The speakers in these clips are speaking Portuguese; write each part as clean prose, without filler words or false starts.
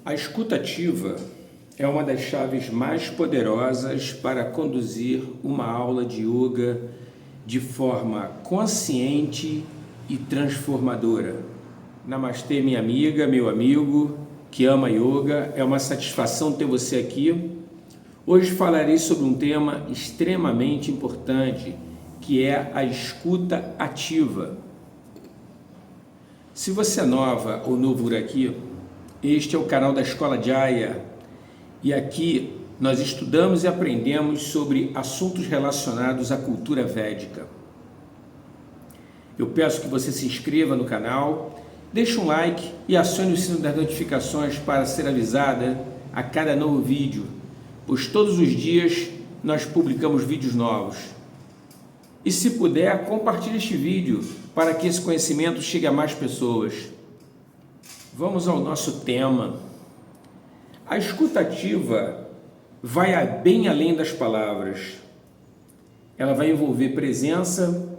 A escuta ativa é uma das chaves mais poderosas para conduzir uma aula de yoga de forma consciente e transformadora. Namastê, minha amiga, meu amigo que ama yoga, é uma satisfação ter você aqui. Hoje falarei sobre um tema extremamente importante, que é a escuta ativa. Se você é nova ou novo por aqui, este é o canal da Escola Jaya e aqui nós estudamos e aprendemos sobre assuntos relacionados à cultura védica. Eu peço que você se inscreva no canal, deixe um like e acione o sino das notificações para ser avisada a cada novo vídeo, pois todos os dias nós publicamos vídeos novos. E se puder, compartilhe este vídeo para que esse conhecimento chegue a mais pessoas. Vamos ao nosso tema. A escuta ativa vai bem além das palavras. Ela vai envolver presença,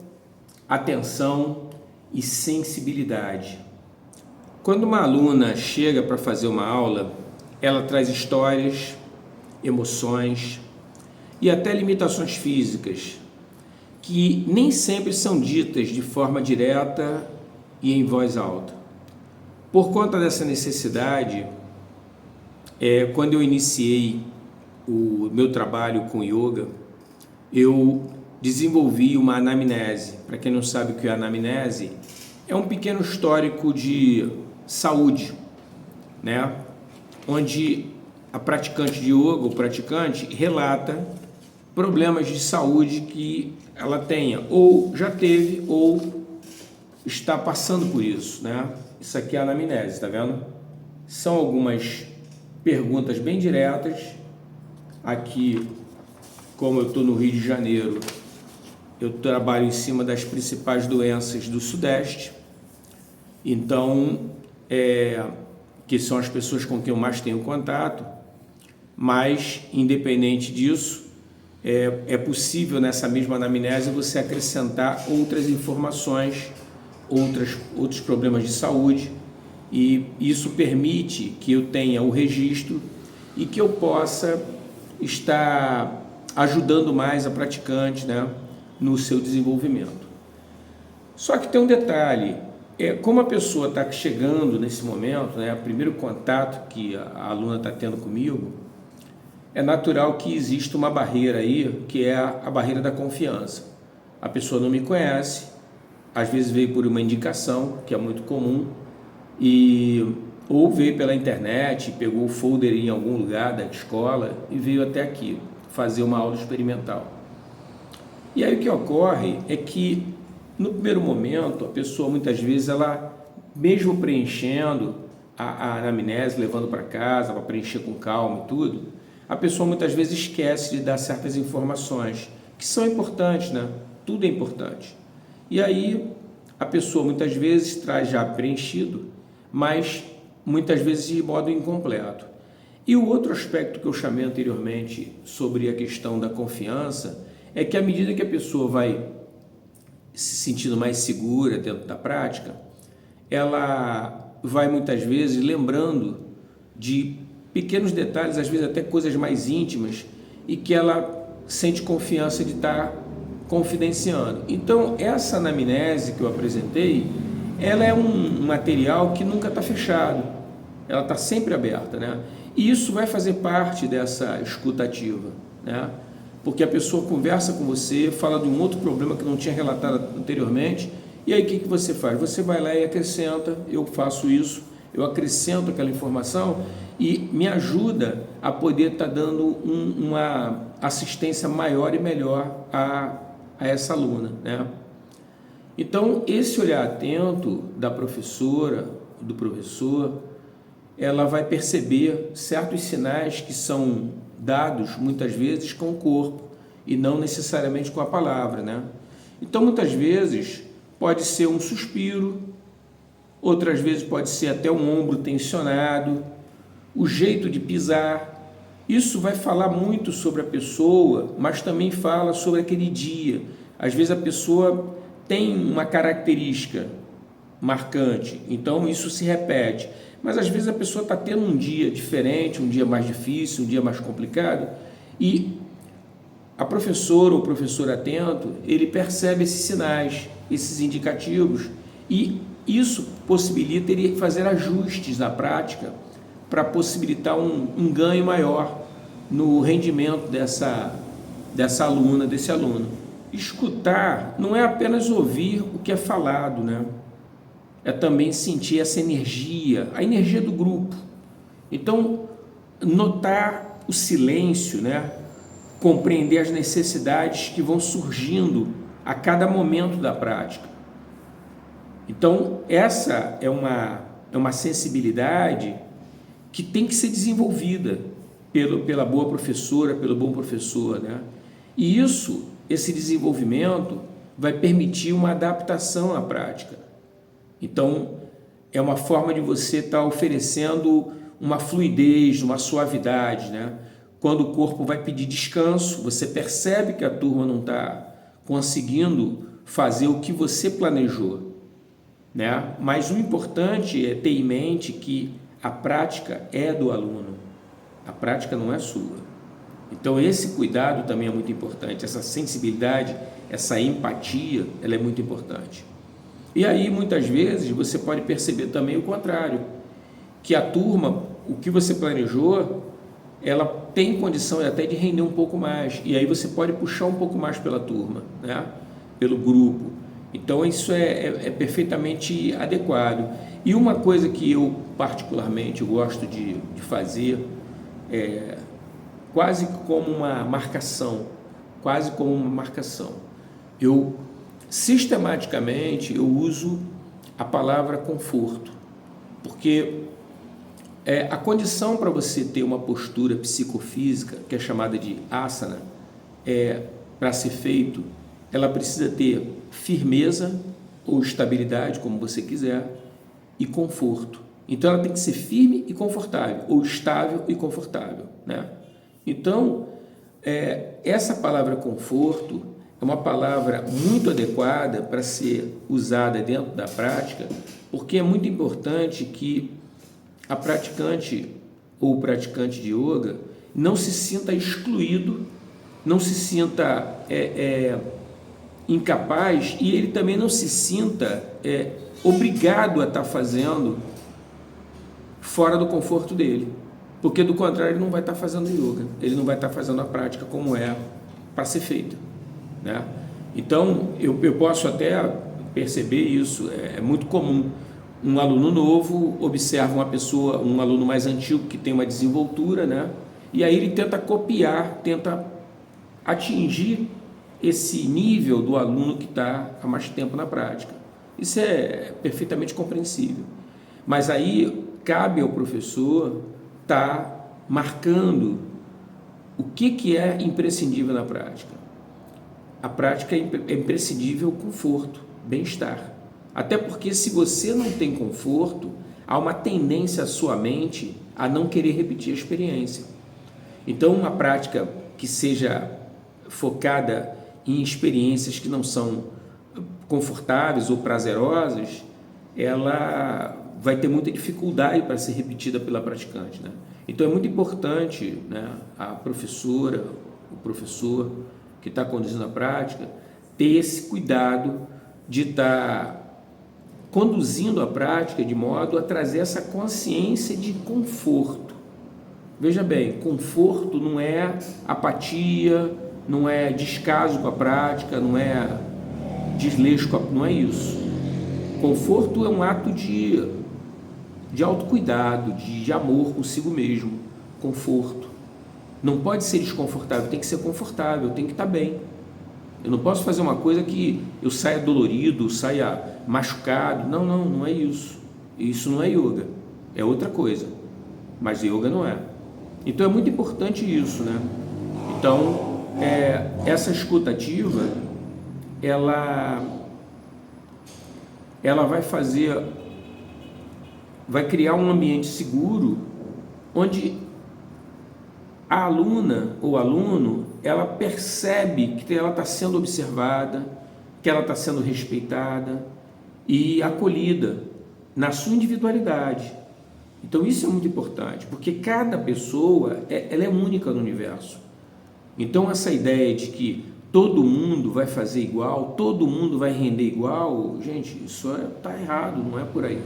atenção e sensibilidade. Quando uma aluna chega para fazer uma aula, ela traz histórias, emoções e até limitações físicas que nem sempre são ditas de forma direta e em voz alta. Por conta dessa necessidade, quando eu iniciei o meu trabalho com yoga, eu desenvolvi uma anamnese. Para quem não sabe o que é anamnese, é um pequeno histórico de saúde, né? Onde a praticante de yoga, o praticante, relata problemas de saúde que ela tenha, ou já teve, ou está passando por isso, né? Isso aqui é a anamnese, tá vendo? São algumas perguntas bem diretas. Aqui, como eu estou no Rio de Janeiro, eu trabalho em cima das principais doenças do Sudeste, então, que são as pessoas com quem eu mais tenho contato, mas, independente disso, é possível nessa mesma anamnese você acrescentar outras informações, outros problemas de saúde, e isso permite que eu tenha o registro e que eu possa estar ajudando mais a praticante, né, no seu desenvolvimento. Só que tem um detalhe, como a pessoa está chegando nesse momento, né, o primeiro contato que a aluna está tendo comigo, é natural que exista uma barreira aí, que é a barreira da confiança. A pessoa não me conhece, às vezes veio por uma indicação, que é muito comum, ou veio pela internet, pegou o folder em algum lugar da escola e veio até aqui fazer uma aula experimental. E aí o que ocorre é que, no primeiro momento, a pessoa muitas vezes, ela, mesmo preenchendo a anamnese, levando para casa, para preencher com calma e tudo, a pessoa muitas vezes esquece de dar certas informações, que são importantes, né? Tudo é importante. E aí, a pessoa muitas vezes traz já preenchido, mas muitas vezes de modo incompleto. E o outro aspecto que eu chamei anteriormente sobre a questão da confiança é que à medida que a pessoa vai se sentindo mais segura dentro da prática, ela vai muitas vezes lembrando de pequenos detalhes, às vezes até coisas mais íntimas, e que ela sente confiança de estar confidenciando. Então, essa anamnese que eu apresentei, ela é um material que nunca está fechado, ela está sempre aberta, né? E isso vai fazer parte dessa escuta ativa, né? Porque a pessoa conversa com você, fala de um outro problema que não tinha relatado anteriormente, e aí o que você faz? Você vai lá e acrescenta, eu faço isso, eu acrescento aquela informação e me ajuda a poder estar dando uma assistência maior e melhor a essa aluna, né? Então, esse olhar atento da professora, do professor, ela vai perceber certos sinais que são dados, muitas vezes, com o corpo e não necessariamente com a palavra, né? Então, muitas vezes, pode ser um suspiro, outras vezes pode ser até um ombro tensionado, o jeito de pisar. Isso vai falar muito sobre a pessoa, mas também fala sobre aquele dia. Às vezes a pessoa tem uma característica marcante, então isso se repete, Mas às vezes a pessoa está tendo um dia diferente, um dia mais difícil, um dia mais complicado, e a professora ou o professor atento, ele percebe esses sinais, esses indicativos, e isso possibilita ele fazer ajustes na prática para possibilitar um ganho maior no rendimento dessa aluna, desse aluno. Escutar não é apenas ouvir o que é falado, né? É também sentir essa energia, a energia do grupo. Então, notar o silêncio, né? Compreender as necessidades que vão surgindo a cada momento da prática. Então, essa é uma sensibilidade que tem que ser desenvolvida pela boa professora, pelo bom professor, né? E esse desenvolvimento vai permitir uma adaptação à prática. Então, é uma forma de você estar oferecendo uma fluidez, uma suavidade, né? Quando o corpo vai pedir descanso, você percebe que a turma não está conseguindo fazer o que você planejou, né? Mas o importante é ter em mente que a prática é do aluno, a prática não é sua. Então esse cuidado também é muito importante, essa sensibilidade, essa empatia, ela é muito importante. E aí muitas vezes você pode perceber também o contrário, que a turma, o que você planejou, ela tem condição até de render um pouco mais, e aí você pode puxar um pouco mais pela turma, né? Pelo grupo. Então isso é perfeitamente adequado. E uma coisa que eu particularmente gosto de fazer é quase como uma marcação, Eu sistematicamente eu uso a palavra conforto, porque a condição para você ter uma postura psicofísica, que é chamada de asana, para ser feito, ela precisa ter firmeza ou estabilidade, como você quiser, e conforto. Então ela tem que ser firme e confortável, ou estável e confortável, né? Então, essa palavra conforto é uma palavra muito adequada para ser usada dentro da prática, porque é muito importante que a praticante ou o praticante de yoga não se sinta excluído, não se sinta incapaz, e ele também não se sinta obrigado a estar fazendo fora do conforto dele, porque do contrário ele não vai estar fazendo yoga, ele não vai estar fazendo a prática como é para ser feita, né? Então eu posso até perceber isso, é muito comum. Um aluno novo observa um aluno mais antigo que tem uma desenvoltura, né? E aí ele tenta copiar, tenta atingir esse nível do aluno que está há mais tempo na prática. Isso é perfeitamente compreensível. Mas aí cabe ao professor estar marcando o que é imprescindível na prática. A prática é imprescindível conforto, bem-estar. Até porque se você não tem conforto, há uma tendência à sua mente a não querer repetir a experiência. Então, uma prática que seja focada em experiências que não são confortáveis ou prazerosas, ela vai ter muita dificuldade para ser repetida pela praticante, né? Então é muito importante, né, a professora, o professor que está conduzindo a prática, ter esse cuidado de estar conduzindo a prática de modo a trazer essa consciência de conforto. Veja bem, conforto não é apatia, não é descaso com a prática, não é desleixo, não é isso. Conforto é um ato de autocuidado, de amor consigo mesmo. Conforto. Não pode ser desconfortável, tem que ser confortável, tem que estar bem. Eu não posso fazer uma coisa que eu saia dolorido, saia machucado. Não é isso. Isso não é yoga, é outra coisa. Mas yoga não é. Então é muito importante isso, né? Então, essa escuta ativa, ela vai criar um ambiente seguro onde a aluna ou aluno, ela percebe que ela está sendo observada, que ela está sendo respeitada e acolhida na sua individualidade. Então isso é muito importante, porque cada pessoa ela é única no universo. Então essa ideia de que todo mundo vai fazer igual, todo mundo vai render igual, gente, isso está errado, não é por aí.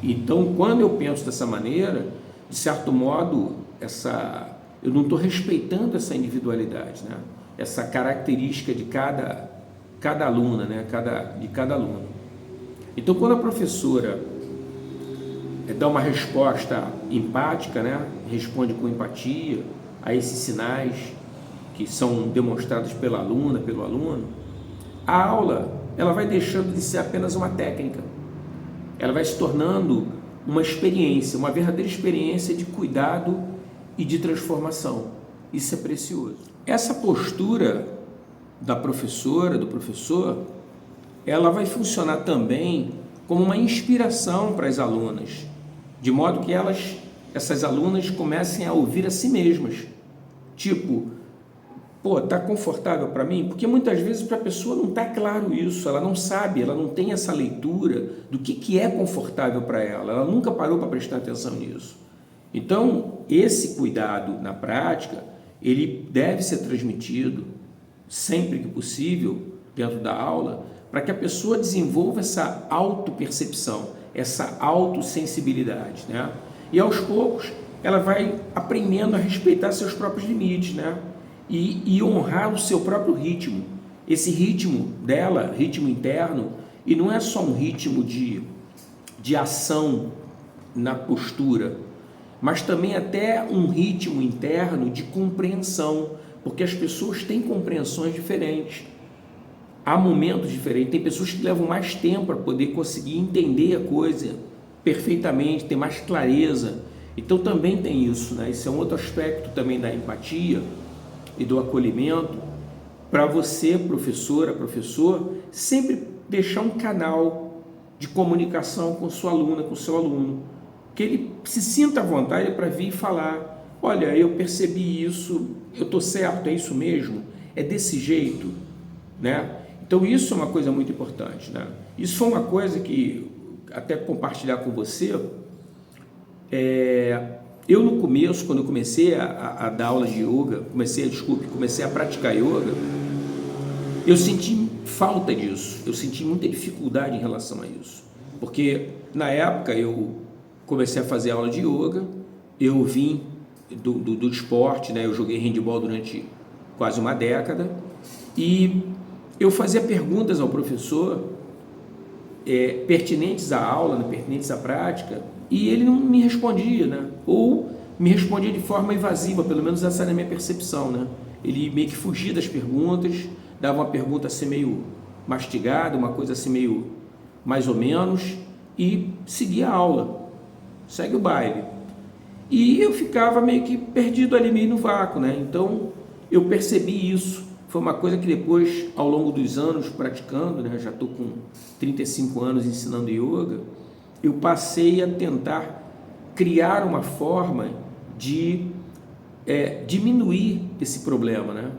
Então quando eu penso dessa maneira, de certo modo, eu não estou respeitando essa individualidade, né? Essa característica de cada aluna, né? De cada aluno. Então quando a professora dá uma resposta empática, né? Responde com empatia a esses sinais que são demonstrados pela aluna, pelo aluno, a aula ela vai deixando de ser apenas uma técnica, ela vai se tornando uma experiência, uma verdadeira experiência de cuidado e de transformação. Isso é precioso. Essa postura da professora, do professor, ela vai funcionar também como uma inspiração para as alunas, de modo que essas alunas comecem a ouvir a si mesmas. Tipo, pô, tá confortável para mim? Porque muitas vezes para a pessoa não está claro isso, ela não sabe, ela não tem essa leitura do que é confortável para ela nunca parou para prestar atenção nisso. Então, esse cuidado na prática, ele deve ser transmitido sempre que possível dentro da aula, para que a pessoa desenvolva essa autopercepção, essa autossensibilidade, né? E aos poucos ela vai aprendendo a respeitar seus próprios limites, né? E honrar o seu próprio ritmo, esse ritmo dela, ritmo interno, e não é só um ritmo de ação na postura, mas também até um ritmo interno de compreensão, porque as pessoas têm compreensões diferentes, há momentos diferentes, tem pessoas que levam mais tempo para poder conseguir entender a coisa perfeitamente, ter mais clareza, então também tem isso, né? Esse é um outro aspecto também da empatia e do acolhimento, para você, professora, professor, sempre deixar um canal de comunicação com sua aluna, com seu aluno, que ele se sinta à vontade para vir e falar, olha, eu percebi isso, eu estou certo, é isso mesmo, é desse jeito, né? Então isso é uma coisa muito importante, né? Isso foi uma coisa que, até compartilhar com você, eu no começo, quando eu comecei a dar aula de yoga, comecei a praticar yoga, eu senti falta disso, eu senti muita dificuldade em relação a isso, porque na época eu comecei a fazer aula de yoga, eu vim do esporte, né? Eu joguei handebol durante quase uma década e eu fazia perguntas ao professor pertinentes à aula, né? Pertinentes à prática, e ele não me respondia, né? Ou me respondia de forma evasiva, pelo menos essa era a minha percepção, né? Ele meio que fugia das perguntas, dava uma pergunta assim meio mastigada, uma coisa assim meio mais ou menos, e seguia a aula, segue o baile. E eu ficava meio que perdido ali, meio no vácuo, né? Então eu percebi isso, foi uma coisa que depois, ao longo dos anos praticando, né? Já estou com 35 anos ensinando yoga, eu passei a tentar criar uma forma de diminuir esse problema, né?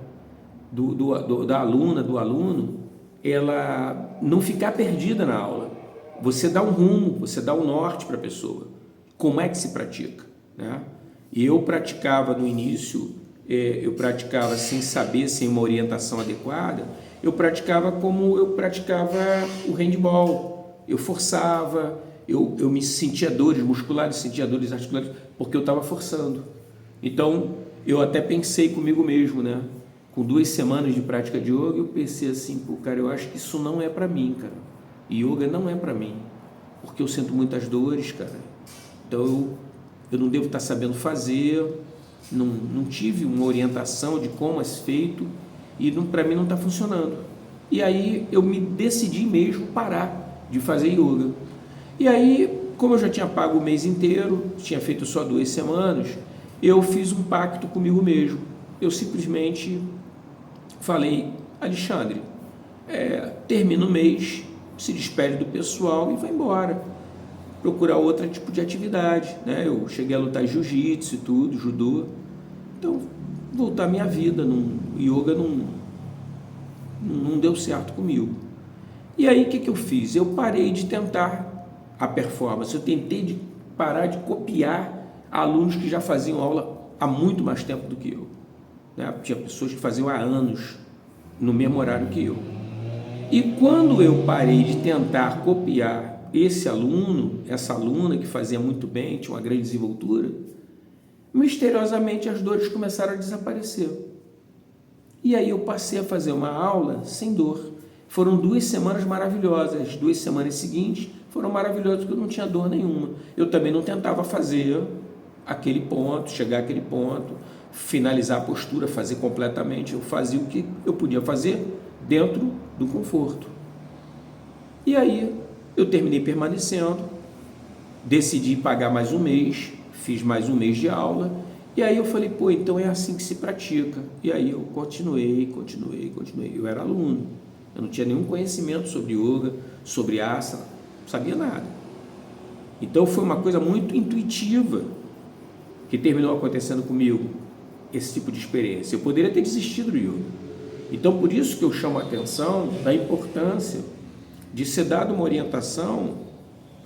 Da aluna, do aluno, ela não ficar perdida na aula. Você dá um rumo, você dá um norte para a pessoa. Como é que se pratica, né? E eu praticava no início, eu praticava sem saber, sem uma orientação adequada, eu praticava como eu praticava o handball. Eu forçava, eu me sentia dores musculares, sentia dores articulares, porque eu estava forçando. Então, eu até pensei comigo mesmo, né? Com 2 semanas de prática de yoga, eu pensei assim, pô, cara, eu acho que isso não é para mim, cara. Yoga não é para mim, porque eu sinto muitas dores, cara. Então, eu não devo estar sabendo fazer, não tive uma orientação de como é feito, e para mim não está funcionando. E aí, eu me decidi mesmo parar de fazer yoga. E aí, como eu já tinha pago o mês inteiro, tinha feito só 2 semanas, eu fiz um pacto comigo mesmo. Eu simplesmente falei, Alexandre, termina o mês, se despede do pessoal e vai embora, procurar outro tipo de atividade, né? Eu cheguei a lutar jiu-jitsu e tudo, judô, então voltar à minha vida, yoga não deu certo comigo. E aí o que eu fiz? Eu parei de tentar a performance, eu tentei de parar de copiar alunos que já faziam aula há muito mais tempo do que eu, né? Tinha pessoas que faziam há anos no mesmo horário que eu. E quando eu parei de tentar copiar esse aluno, essa aluna que fazia muito bem, tinha uma grande desenvoltura, misteriosamente as dores começaram a desaparecer. E aí eu passei a fazer uma aula sem dor. Foram 2 semanas maravilhosas. As 2 semanas seguintes foram maravilhosas porque eu não tinha dor nenhuma. Eu também não tentava fazer aquele ponto, chegar àquele ponto, finalizar a postura, fazer completamente. Eu fazia o que eu podia fazer dentro do conforto. E aí eu terminei permanecendo, decidi pagar mais um mês, fiz mais um mês de aula, e aí eu falei, pô, então é assim que se pratica. E aí eu continuei. Eu era aluno, eu não tinha nenhum conhecimento sobre yoga, sobre asana, não sabia nada. Então foi uma coisa muito intuitiva que terminou acontecendo comigo, esse tipo de experiência. Eu poderia ter desistido do yoga. Então por isso que eu chamo a atenção da importância de ser dada uma orientação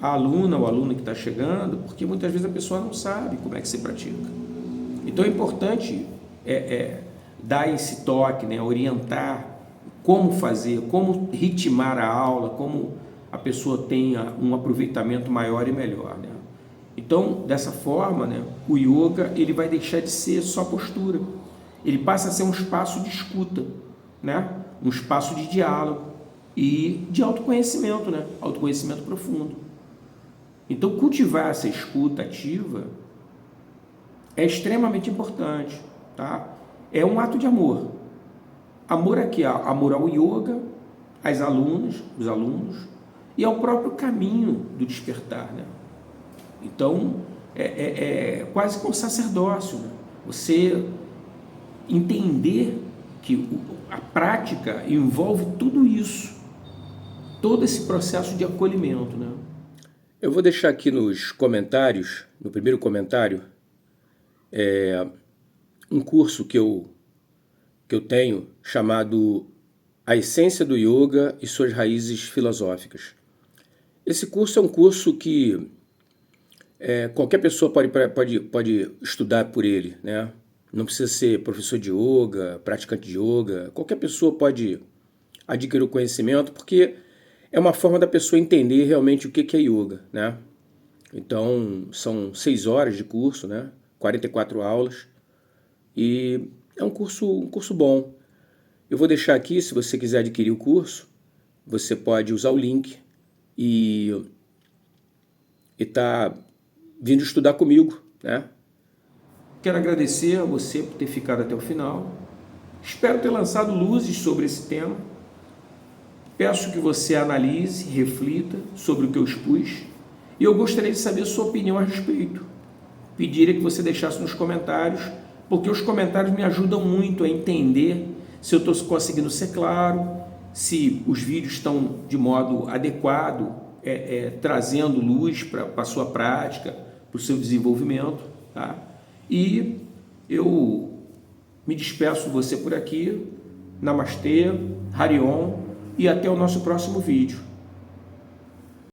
à aluna ou aluno que está chegando, porque muitas vezes a pessoa não sabe como é que se pratica. Então é importante dar esse toque, né, orientar como fazer, como ritmar a aula, como a pessoa tenha um aproveitamento maior e melhor, né? Então, dessa forma, né, o yoga ele vai deixar de ser só postura, ele passa a ser um espaço de escuta, né, um espaço de diálogo e de autoconhecimento, né, autoconhecimento profundo. Então, cultivar essa escuta ativa é extremamente importante, tá? É um ato de amor. Amor aqui, amor ao yoga, às alunas, os alunos, e ao próprio caminho do despertar, né? Então, é quase como um sacerdócio, né? Você entender que a prática envolve tudo isso, todo esse processo de acolhimento, né? Eu vou deixar aqui nos comentários, no primeiro comentário, um curso que eu tenho chamado A Essência do Yoga e Suas Raízes Filosóficas. Esse curso é um curso que qualquer pessoa pode estudar por ele, né? Não precisa ser professor de yoga, praticante de yoga, qualquer pessoa pode adquirir o conhecimento, porque é uma forma da pessoa entender realmente o que é yoga, né? Então, são 6 horas de curso, né? 44 aulas, e é um curso bom. Eu vou deixar aqui, se você quiser adquirir o curso, você pode usar o link e tá vindo estudar comigo, né? Quero agradecer a você por ter ficado até o final. Espero ter lançado luzes sobre esse tema. Peço que você analise, reflita sobre o que eu expus, e eu gostaria de saber a sua opinião a respeito. Pediria que você deixasse nos comentários, porque os comentários me ajudam muito a entender se eu estou conseguindo ser claro, se os vídeos estão de modo adequado, trazendo luz para a sua prática, para o seu desenvolvimento, tá? E eu me despeço de você por aqui. Namastê, Hariom, e até o nosso próximo vídeo.